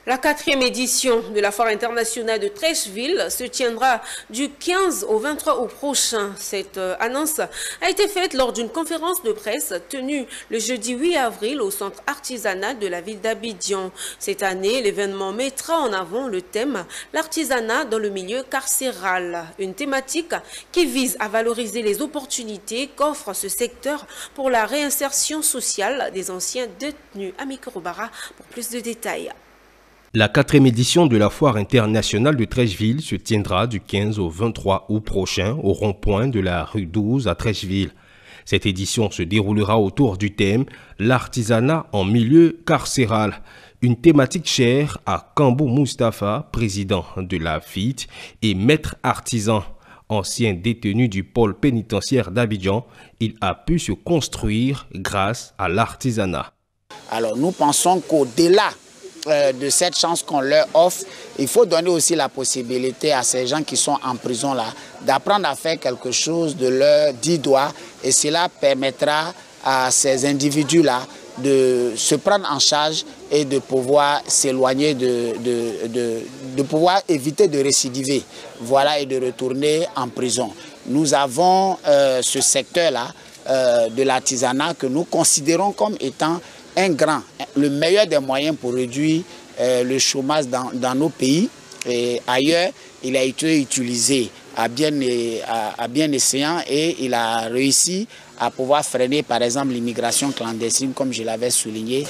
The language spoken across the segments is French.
La 4e édition de la Foire internationale de Treichville se tiendra du 15 au 23 août prochain. Cette annonce a été faite lors d'une conférence de presse tenue le jeudi 8 avril au centre artisanal de la ville d'Abidjan. Cette année, l'événement mettra en avant le thème « L'artisanat dans le milieu carcéral », une thématique qui vise à valoriser les opportunités qu'offre ce secteur pour la réinsertion sociale des anciens détenus. Amika Robara pour plus de détails. La 4e édition de la Foire internationale de Treichville se tiendra du 15 au 23 août prochain au rond-point de la rue 12 à Treichville. Cette édition se déroulera autour du thème « L'artisanat en milieu carcéral », une thématique chère à Kambo Moustapha, président de la FIT, et maître artisan. Ancien détenu du pôle pénitentiaire d'Abidjan, il a pu se construire grâce à l'artisanat. Alors nous pensons qu'au-delà de cette chance qu'on leur offre, il faut donner aussi la possibilité à ces gens qui sont en prison là d'apprendre à faire quelque chose de leurs 10 doigts, et cela permettra à ces individus là de se prendre en charge et de pouvoir s'éloigner, de pouvoir éviter de récidiver, voilà, et de retourner en prison. Nous avons ce secteur là de l'artisanat que nous considérons comme étant le meilleur des moyens pour réduire le chômage dans nos pays. Et ailleurs, il a été utilisé à bien escient et il a réussi à pouvoir freiner par exemple l'immigration clandestine comme je l'avais souligné.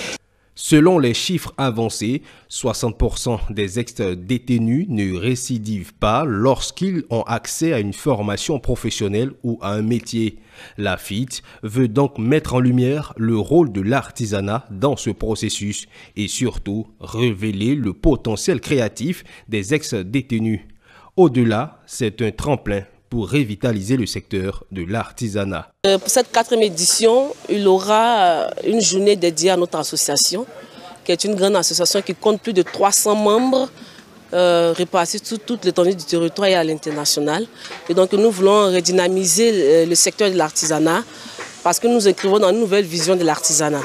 Selon les chiffres avancés, 60% des ex-détenus ne récidivent pas lorsqu'ils ont accès à une formation professionnelle ou à un métier. La FIT veut donc mettre en lumière le rôle de l'artisanat dans ce processus et surtout révéler le potentiel créatif des ex-détenus. Au-delà, c'est un tremplin pour revitaliser le secteur de l'artisanat. Pour cette 4e édition, il y aura une journée dédiée à notre association, qui est une grande association qui compte plus de 300 membres répartis sur toute l'étendue du territoire et à l'international. Et donc nous voulons redynamiser le secteur de l'artisanat parce que nous inscrivons dans une nouvelle vision de l'artisanat.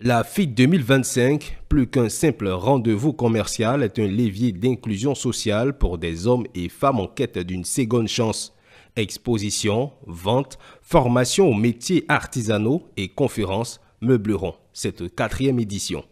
La FIT 2025, plus qu'un simple rendez-vous commercial, est un levier d'inclusion sociale pour des hommes et femmes en quête d'une seconde chance. Expositions, ventes, formation aux métiers artisanaux et conférences meubleront cette 4e édition.